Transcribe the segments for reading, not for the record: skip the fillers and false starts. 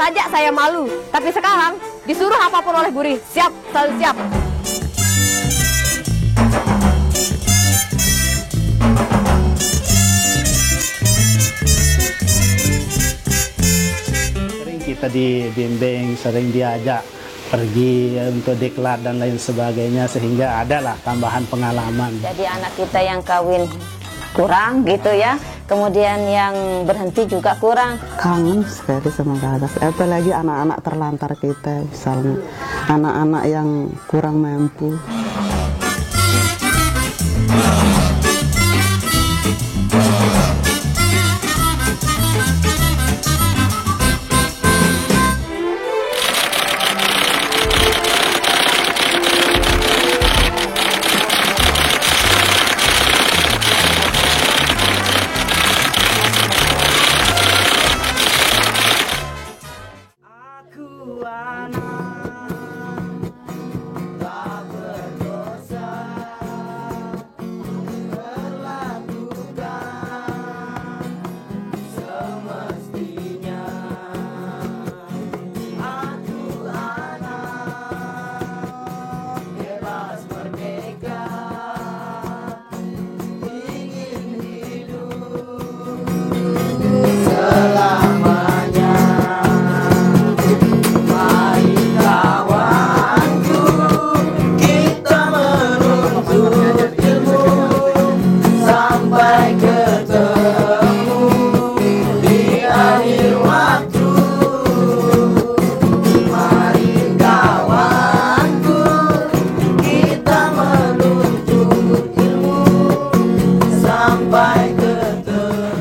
saja saya malu, tapi sekarang disuruh apapun oleh Guri, siap, selalu siap. Sering kita dibimbing, sering diajak pergi untuk diklat dan lain sebagainya, sehingga adalah tambahan pengalaman. Jadi anak kita yang kawin kurang gitu ya, kemudian yang berhenti juga kurang. Kangen sekali sama kakak, apalagi anak-anak terlantar kita, misalnya anak-anak yang kurang mampu.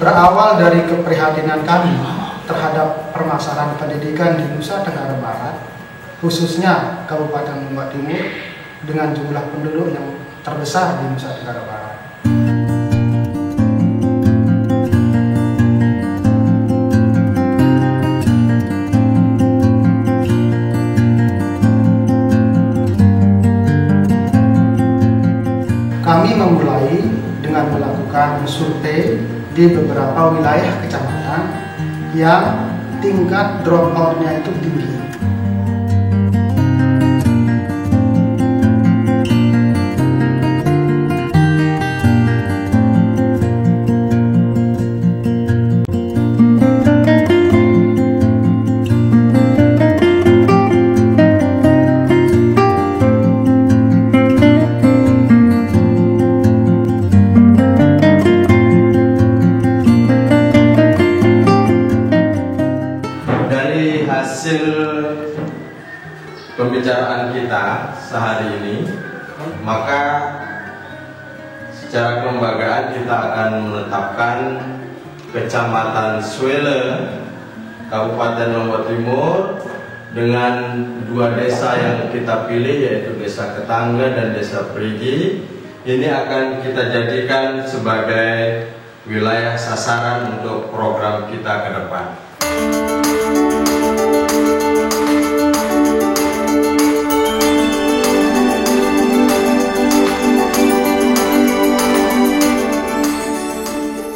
Berawal dari keprihatinan kami terhadap permasalahan pendidikan di Nusa Tenggara Barat, khususnya Kabupaten Lombok Timur dengan jumlah penduduk yang terbesar di Nusa Tenggara Barat. Kami memulai dengan melakukan survei di beberapa wilayah kecamatan yang tingkat dropout-nya itu tinggi. Hasil pembicaraan kita sehari ini, maka secara kelembagaan kita akan menetapkan Kecamatan Swele, Kabupaten Lombok Timur dengan dua desa yang kita pilih, yaitu Desa Ketangga dan Desa Perigi. Ini akan kita jadikan sebagai wilayah sasaran untuk program kita ke depan.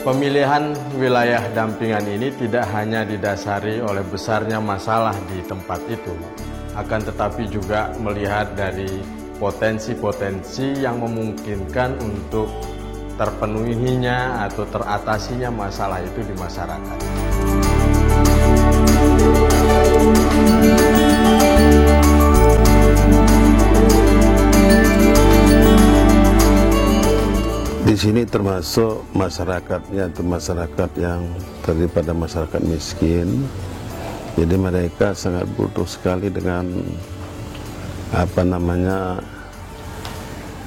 Pemilihan wilayah dampingan ini tidak hanya didasari oleh besarnya masalah di tempat itu, akan tetapi juga melihat dari potensi-potensi yang memungkinkan untuk terpenuhinya atau teratasinya masalah itu di masyarakat. Di sini termasuk masyarakatnya itu masyarakat yang terdiri pada masyarakat miskin. Jadi mereka sangat butuh sekali dengan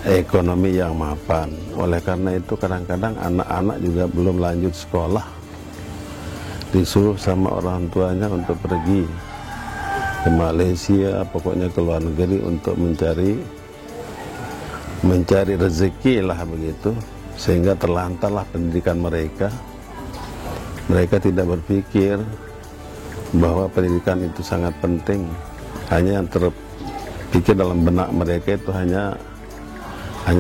ekonomi yang mapan. Oleh karena itu kadang-kadang anak-anak juga belum lanjut sekolah, disuruh sama orang tuanya untuk pergi ke Malaysia, pokoknya ke luar negeri untuk mencari rezeki lah begitu, sehingga terlantarlah pendidikan mereka. Mereka tidak berpikir bahwa pendidikan itu sangat penting. Hanya yang terpikir dalam benak mereka itu hanya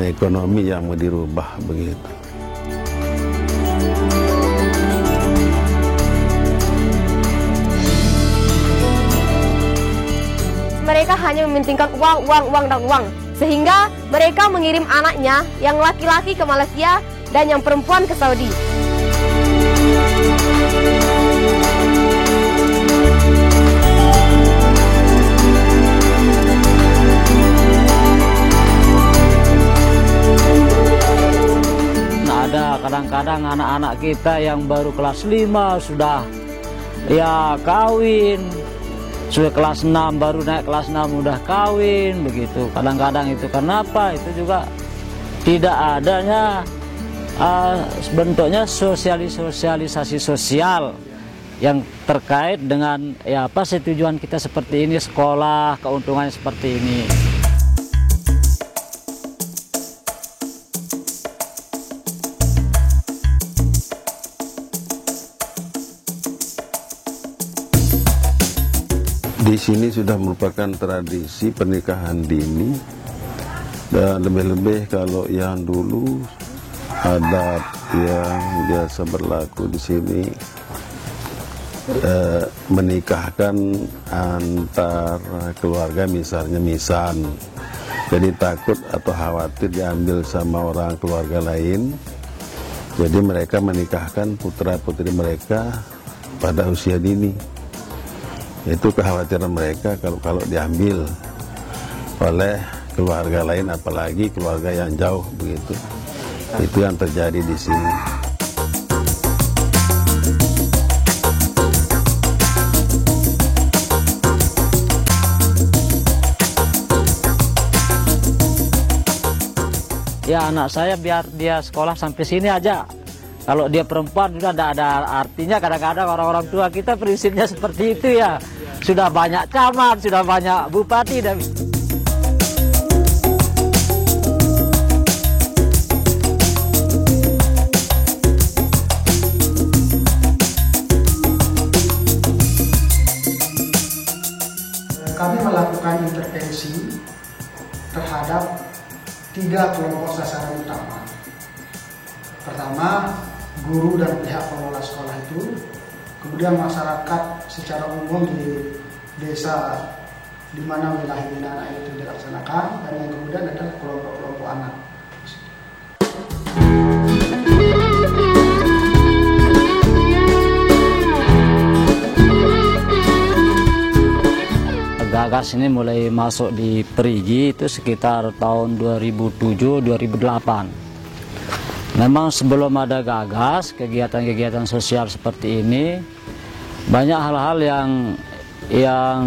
ekonomi yang mau dirubah begitu. mereka hanya mementingkan uang, dan uang. Sehingga mereka mengirim anaknya yang laki-laki ke Malaysia dan yang perempuan ke Saudi. Ada kadang-kadang anak-anak kita yang baru kelas 5 sudah ya kawin, sudah kelas 6 baru naik kelas 6 udah kawin begitu. Kadang-kadang itu kenapa? Itu juga tidak adanya bentuknya sosialisasi sosial yang terkait dengan ya apa sih tujuan kita seperti ini, sekolah, keuntungannya seperti ini. Di sini sudah merupakan tradisi pernikahan dini, dan lebih-lebih kalau yang dulu adat yang biasa berlaku di sini menikahkan antar keluarga, misalnya misan. Jadi takut atau khawatir diambil sama orang keluarga lain, jadi mereka menikahkan putra-putri mereka pada usia dini. Itu kekhawatiran mereka kalau diambil oleh keluarga lain, apalagi keluarga yang jauh begitu. Itu yang terjadi di sini. Ya anak saya biar dia sekolah sampai sini aja. Kalau dia perempuan sudah tidak ada artinya. Kadang-kadang orang-orang tua kita prinsipnya seperti itu ya. Sudah banyak camat, sudah banyak bupati dan kami melakukan intervensi terhadap 3 kelompok sasaran utama. Pertama, guru dan pihak pengelola sekolah itu, kemudian masyarakat secara umum di desa di mana wilayah binaan itu dilaksanakan, dan yang kemudian adalah kelompok-kelompok anak. Gagas ini mulai masuk di Perigi itu sekitar tahun 2007-2008. Memang sebelum ada Gagas, kegiatan-kegiatan sosial seperti ini, banyak hal-hal yang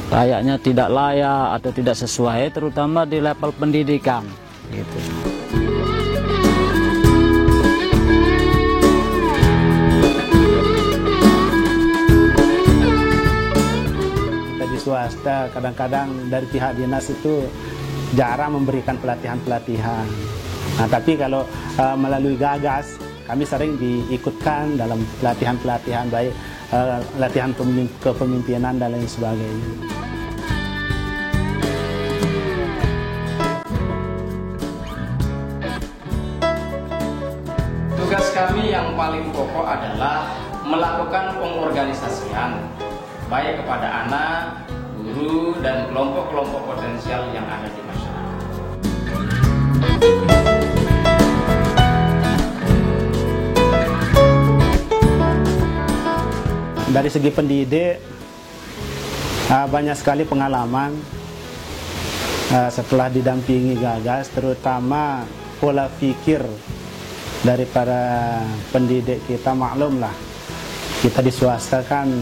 kayaknya tidak layak atau tidak sesuai, terutama di level pendidikan. Gitu. Di swasta kadang-kadang dari pihak dinas itu jarang memberikan pelatihan-pelatihan. Nah, tapi kalau melalui Gagas, kami sering diikutkan dalam pelatihan-pelatihan, baik latihan kepemimpinan dan lain sebagainya. Tugas kami yang paling pokok adalah melakukan pengorganisasian, baik kepada anak, guru, dan kelompok-kelompok potensial yang ada di masyarakat. Dari segi pendidik, banyak sekali pengalaman setelah didampingi Gagas, terutama pola pikir dari para pendidik kita. Maklumlah, kita di swasta kan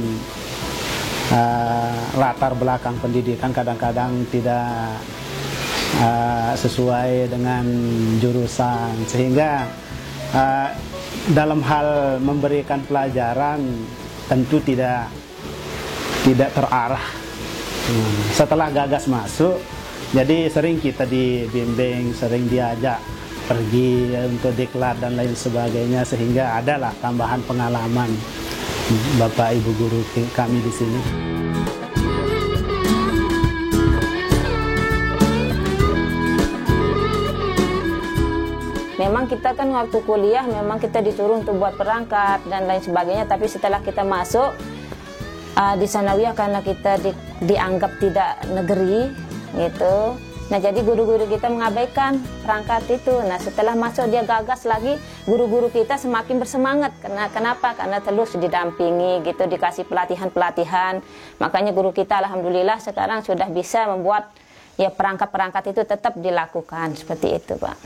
latar belakang pendidikan kadang-kadang tidak sesuai dengan jurusan, sehingga dalam hal memberikan pelajaran tentu tidak terarah. Setelah Gagas masuk, jadi sering kita dibimbing, sering diajak pergi untuk diklat dan lain sebagainya, sehingga adalah tambahan pengalaman Bapak Ibu guru kami di sini. Memang kita kan waktu kuliah memang kita disuruh untuk buat perangkat dan lain sebagainya, tapi setelah kita masuk di sanawiyah karena kita dianggap tidak negeri gitu. Nah, jadi guru-guru kita mengabaikan perangkat itu. Nah, setelah masuk dia gagas lagi, guru-guru kita semakin bersemangat. Kenapa? Karena terus didampingi gitu, dikasih pelatihan-pelatihan. Makanya guru kita alhamdulillah sekarang sudah bisa membuat ya perangkat-perangkat itu tetap dilakukan seperti itu, Pak.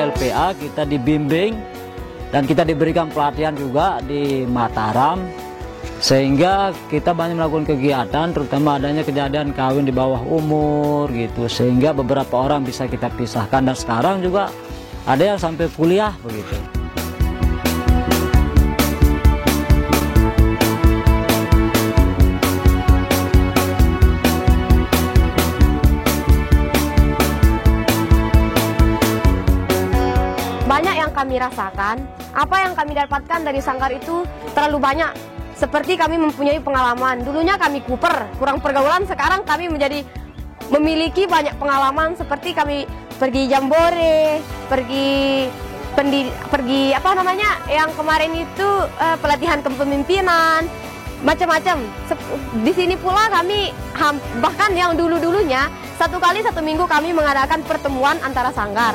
LPA kita dibimbing dan kita diberikan pelatihan juga di Mataram, sehingga kita banyak melakukan kegiatan, terutama adanya kejadian kawin di bawah umur gitu, sehingga beberapa orang bisa kita pisahkan, dan sekarang juga ada yang sampai kuliah begitu. Banyak yang kami rasakan, apa yang kami dapatkan dari sanggar itu terlalu banyak. Seperti kami mempunyai pengalaman, dulunya kami kuper, kurang pergaulan, sekarang kami memiliki banyak pengalaman, seperti kami pergi jambore, pergi apa namanya, yang kemarin itu pelatihan kepemimpinan, macam-macam. Di sini pula kami bahkan yang dulu-dulunya 1 kali 1 minggu kami mengadakan pertemuan antara sanggar.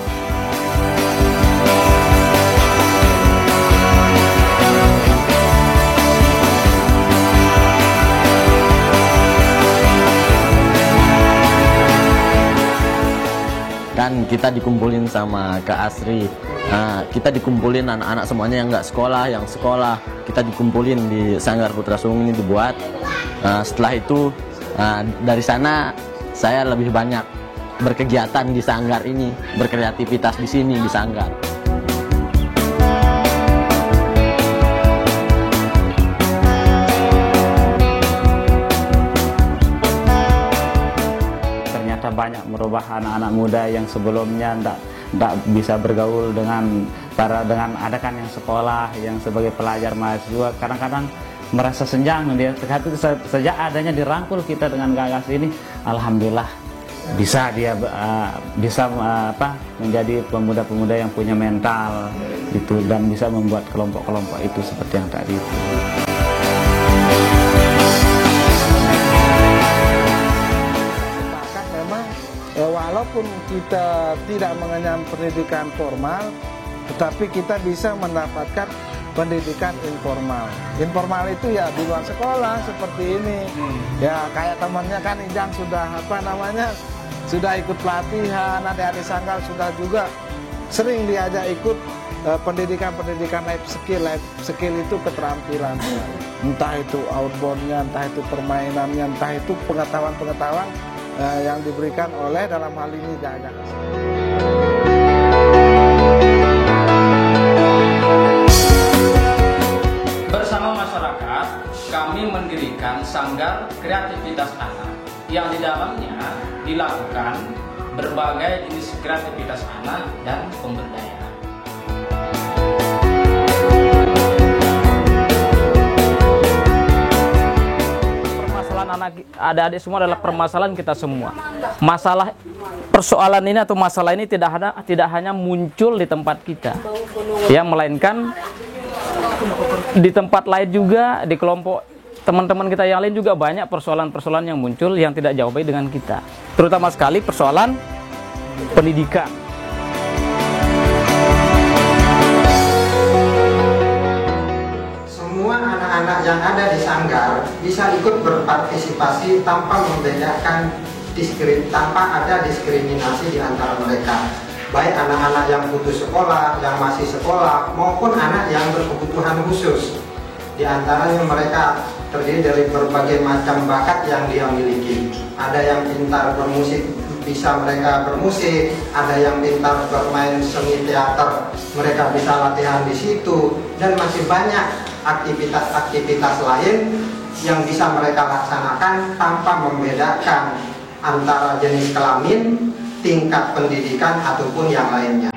Kan kita dikumpulin sama Kak Asri, kita dikumpulin anak-anak semuanya yang nggak sekolah, yang sekolah kita dikumpulin di Sanggar Putra Sulung ini dibuat. Setelah itu dari sana saya lebih banyak berkegiatan di sanggar ini, berkreativitas di sini di sanggar. Banyak merubah anak-anak muda yang sebelumnya tidak bisa bergaul dengan ada kan yang sekolah, yang sebagai pelajar mahasiswa kadang-kadang merasa senjang. Dia sejak adanya dirangkul kita dengan gagas ini, alhamdulillah bisa dia menjadi pemuda-pemuda yang punya mental itu, dan bisa membuat kelompok-kelompok itu seperti yang tadi itu. Walaupun kita tidak mengenyam pendidikan formal, tetapi kita bisa mendapatkan pendidikan informal. Informal itu ya di luar sekolah seperti ini. Ya kayak temannya kan Ijang sudah sudah ikut pelatihan, adik-adik sanggar sudah juga sering diajak ikut pendidikan life skill. Life skill itu keterampilan. Entah itu outboundnya, entah itu permainannya, entah itu pengetahuan-pengetahuan yang diberikan oleh dalam hal ini Gagas. Bersama masyarakat, kami mendirikan Sanggar Kreativitas Anak yang di dalamnya dilakukan berbagai jenis kreativitas anak dan pemberdayaan. Adik-adik semua adalah permasalahan kita semua. Persoalan ini atau masalah ini tidak hanya muncul di tempat kita, ya, melainkan di tempat lain juga, di kelompok teman-teman kita yang lain juga banyak persoalan-persoalan yang muncul yang tidak jauh baik dengan kita. Terutama sekali persoalan pendidikan. Anak-anak yang ada di sanggar bisa ikut berpartisipasi tanpa ada diskriminasi di antara mereka, baik anak-anak yang putus sekolah, yang masih sekolah, maupun anak yang berkebutuhan khusus. Di antaranya mereka terdiri dari berbagai macam bakat yang dia miliki. Ada yang pintar bermusik, bisa mereka bermusik, ada yang pintar bermain seni teater, mereka bisa latihan di situ, dan masih banyak aktivitas-aktivitas lain yang bisa mereka laksanakan tanpa membedakan antara jenis kelamin, tingkat pendidikan, ataupun yang lainnya.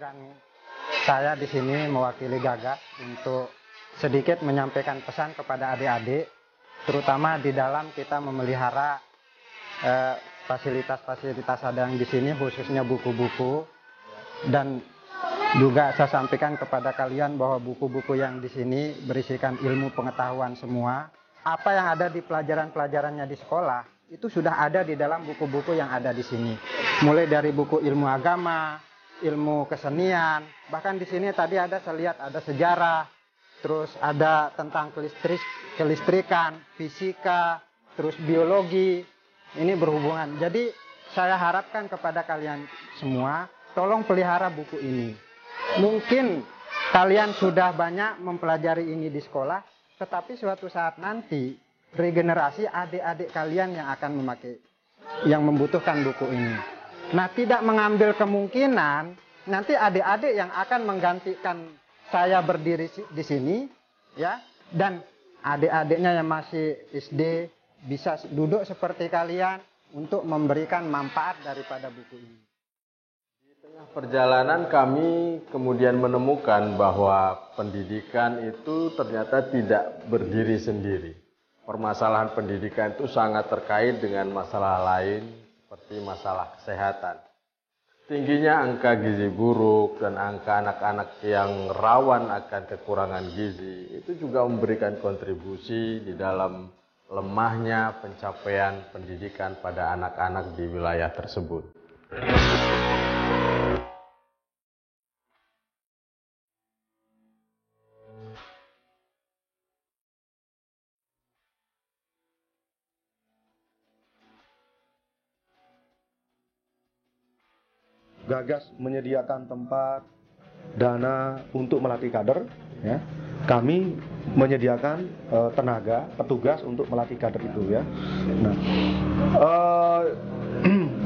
kehadiran saya di sini mewakili Gagas untuk sedikit menyampaikan pesan kepada adik-adik, terutama di dalam kita memelihara fasilitas-fasilitas ada yang di sini, khususnya buku-buku. Dan juga saya sampaikan kepada kalian bahwa buku-buku yang di sini berisikan ilmu pengetahuan semua. Apa yang ada di pelajaran-pelajarannya di sekolah itu sudah ada di dalam buku-buku yang ada di sini. Mulai dari buku ilmu agama, ilmu kesenian, bahkan di sini tadi ada, saya lihat ada sejarah, terus ada tentang kelistrikan, fisika, terus biologi. Ini berhubungan. Jadi saya harapkan kepada kalian semua, tolong pelihara buku ini. Mungkin kalian sudah banyak mempelajari ini di sekolah, tetapi suatu saat nanti regenerasi adik-adik kalian yang akan memakai, yang membutuhkan buku ini. Nah, tidak mengambil kemungkinan nanti adik-adik yang akan menggantikan saya berdiri di sini, ya, dan adik-adiknya yang masih SD bisa duduk seperti kalian untuk memberikan manfaat daripada buku ini. Perjalanan kami kemudian menemukan bahwa pendidikan itu ternyata tidak berdiri sendiri. Permasalahan pendidikan itu sangat terkait dengan masalah lain seperti masalah kesehatan. Tingginya angka gizi buruk dan angka anak-anak yang rawan akan kekurangan gizi itu juga memberikan kontribusi di dalam lemahnya pencapaian pendidikan pada anak-anak di wilayah tersebut. Gagas menyediakan tempat, dana untuk melatih kader, ya. Kami menyediakan tenaga, petugas untuk melatih kader itu, ya. Nah,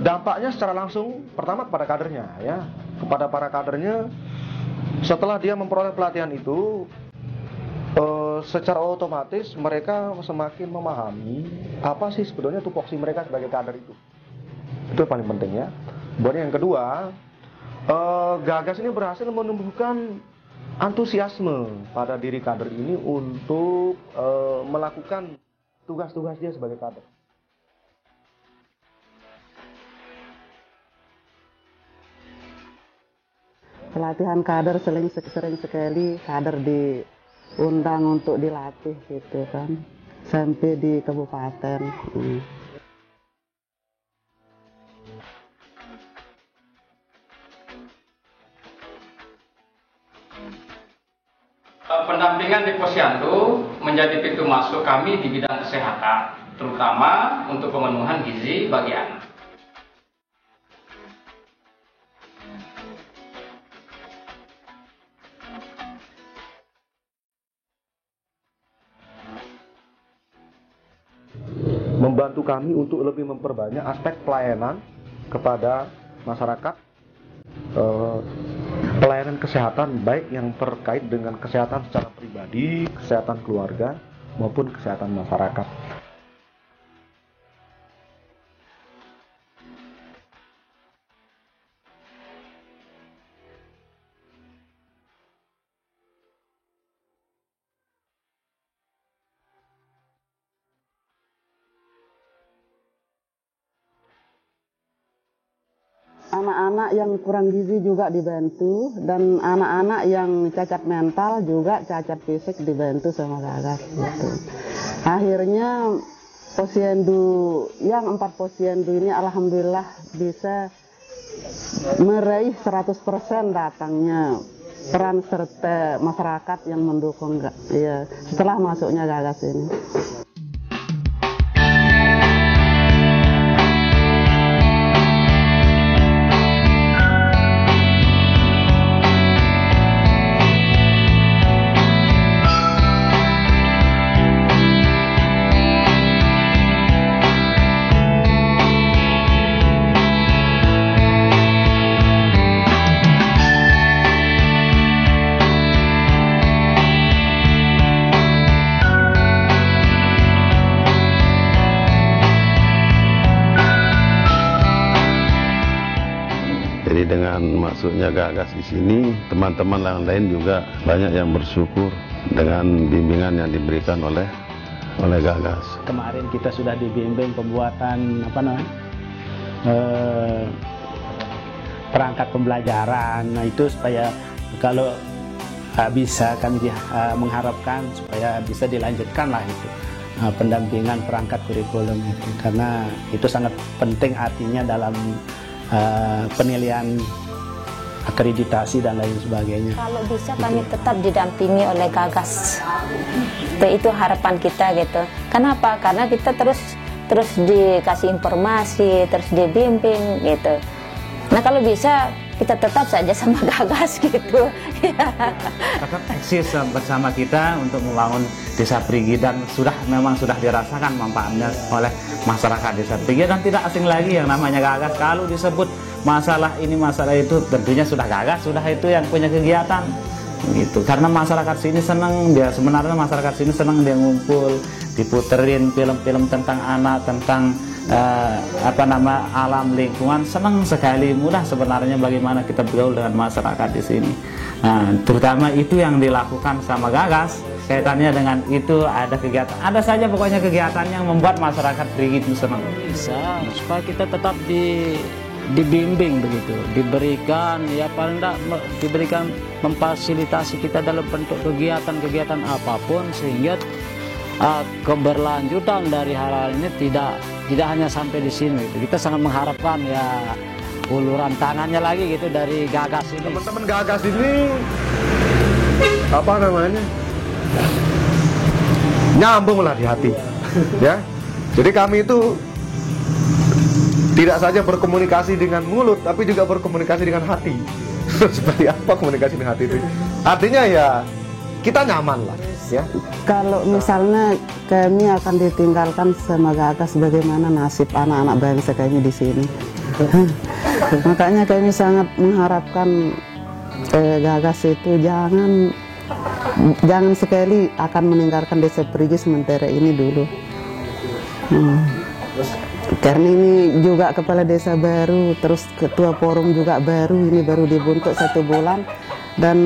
dampaknya secara langsung pertama kepada kadernya, ya, kepada para kadernya. Setelah dia memperoleh pelatihan itu, secara otomatis mereka semakin memahami apa sih sebetulnya tupoksi mereka sebagai kader itu. Itu yang paling penting, ya. Kemudian yang kedua, Gagas ini berhasil menumbuhkan antusiasme pada diri kader ini untuk melakukan tugas-tugas dia sebagai kader. Pelatihan kader sering sekali kader diundang untuk dilatih gitu kan, sampai di kabupaten. Pendampingan di Posyandu menjadi pintu masuk kami di bidang kesehatan, terutama untuk pemenuhan gizi bagi anak. Membantu kami untuk lebih memperbanyak aspek pelayanan kepada masyarakat, pelayanan kesehatan baik yang terkait dengan kesehatan secara pribadi, kesehatan keluarga maupun kesehatan masyarakat. Anak-anak yang kurang gizi juga dibantu, dan anak-anak yang cacat mental juga cacat fisik dibantu sama Gagas gitu. Akhirnya posyandu yang 4 posyandu ini alhamdulillah bisa meraih 100% datangnya peran serta masyarakat yang mendukung ya, setelah masuknya Gagas ini. masuknya Gagas di sini, teman-teman yang lain juga banyak yang bersyukur dengan bimbingan yang diberikan oleh Gagas. Kemarin kita sudah dibimbing pembuatan perangkat pembelajaran. Nah, itu supaya kalau bisa kami mengharapkan supaya bisa dilanjutkan lah itu pendampingan perangkat kurikulum itu, karena itu sangat penting artinya dalam penilaian akreditasi dan lain sebagainya. Kalau bisa kami tetap didampingi oleh Gagas. Itu harapan kita gitu. Kenapa? Karena kita terus dikasih informasi, terus dibimbing gitu. Nah kalau bisa kita tetap saja sama Gagas gitu. Tetap eksis bersama kita untuk membangun Desa Perigi, dan memang sudah dirasakan manfaatnya oleh masyarakat Desa Perigi, dan tidak asing lagi yang namanya Gagas. Kalau disebut masalah ini masalah itu, tentunya sudah Gagas, sudah itu yang punya kegiatan gitu. Karena masyarakat sini senang, sebenarnya masyarakat sini senang dia ngumpul, diputerin film-film tentang anak, tentang alam lingkungan, senang sekali, mudah sebenarnya bagaimana kita bergaul dengan masyarakat di sini. Nah, terutama itu yang dilakukan sama Gagas, kaitannya dengan itu ada kegiatan, ada saja pokoknya kegiatan yang membuat masyarakat Perigi itu senang. Bisa, supaya kita tetap dibimbing begitu, diberikan paling tidak diberikan memfasilitasi kita dalam bentuk kegiatan-kegiatan apapun, sehingga keberlanjutan dari hal-hal ini tidak hanya sampai di sini gitu. Kita sangat mengharapkan uluran tangannya lagi gitu dari Gagas ini. Teman-teman Gagas ini nyambung lah di hati ya. Jadi kami itu tidak saja berkomunikasi dengan mulut, tapi juga berkomunikasi dengan hati. Seperti apa komunikasi dengan hati itu? Artinya kita nyaman lah ya. Kalau misalnya kami akan ditinggalkan sama Gagas, bagaimana nasib anak-anak bangsa kami di sini? Makanya kami sangat mengharapkan Gagas itu jangan sekali akan meninggalkan Desa Perigi sementara ini dulu. Karena ini juga kepala desa baru, terus ketua forum juga baru, ini baru dibentuk 1 bulan, dan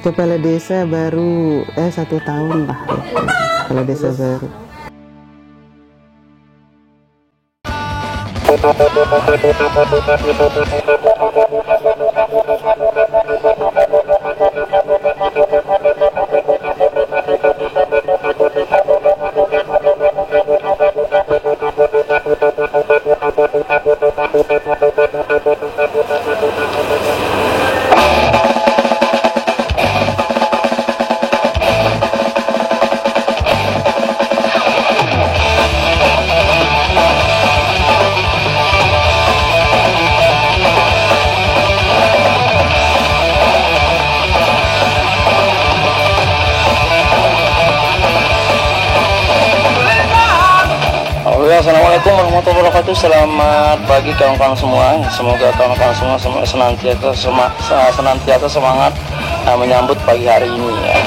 kepala desa baru 1 tahun lah, kepala desa baru. Assalamualaikum warahmatullahi wabarakatuh. Selamat pagi kawan-kawan semua. Semoga kawan-kawan semua senantiasa semangat menyambut pagi hari ini ya.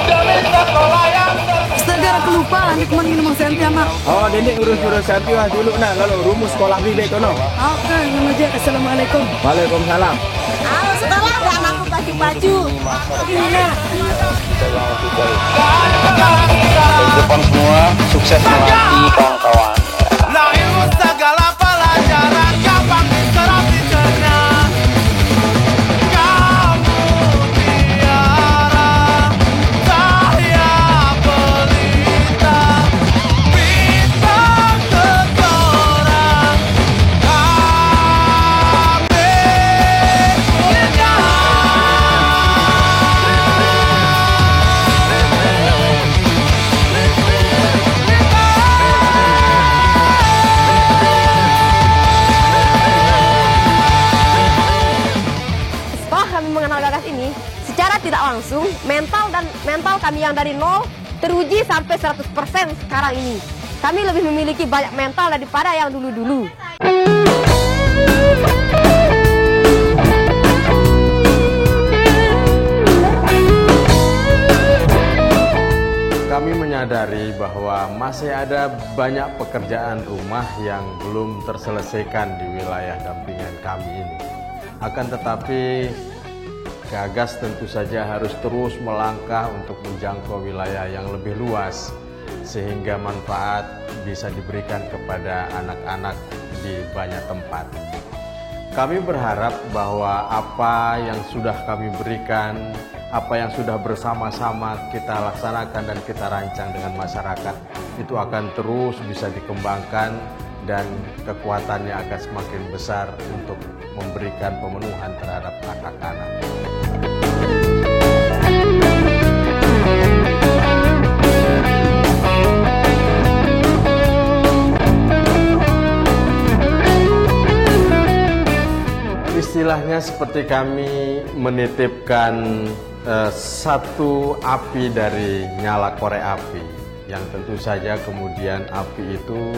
Segera kelupaan di kemana minum senti anak. Oh, Dendek urus senti dulu lalu rumus sekolah bibe kono. Oke, ngejek. Assalamualaikum. Waalaikumsalam. Halo, sekolah ada anakku baju-baju. Iya. Depan semua sukses menanti kawan-kawan. Nah, ilmu segala pelajaran gampang diserap dicerna. Kamu tiara cahaya pelita, bintang terang, kami punya. Secara tidak langsung, mental kami yang dari 0 teruji sampai 100% sekarang ini. Kami lebih memiliki banyak mental daripada yang dulu-dulu. Kami menyadari bahwa masih ada banyak pekerjaan rumah yang belum terselesaikan di wilayah dampingan kami ini. Akan tetapi Gagas tentu saja harus terus melangkah untuk menjangkau wilayah yang lebih luas sehingga manfaat bisa diberikan kepada anak-anak di banyak tempat. Kami berharap bahwa apa yang sudah kami berikan, apa yang sudah bersama-sama kita laksanakan dan kita rancang dengan masyarakat itu akan terus bisa dikembangkan dan kekuatannya akan semakin besar untuk memberikan pemenuhan terhadap anak-anak. Istilahnya seperti kami menitipkan satu api dari nyala korek api, yang tentu saja kemudian api itu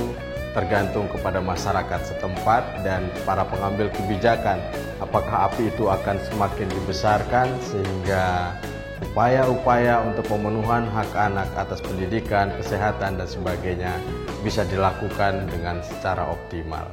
tergantung kepada masyarakat setempat dan para pengambil kebijakan. Apakah api itu akan semakin dibesarkan sehingga upaya-upaya untuk pemenuhan hak anak atas pendidikan, kesehatan dan sebagainya bisa dilakukan dengan secara optimal.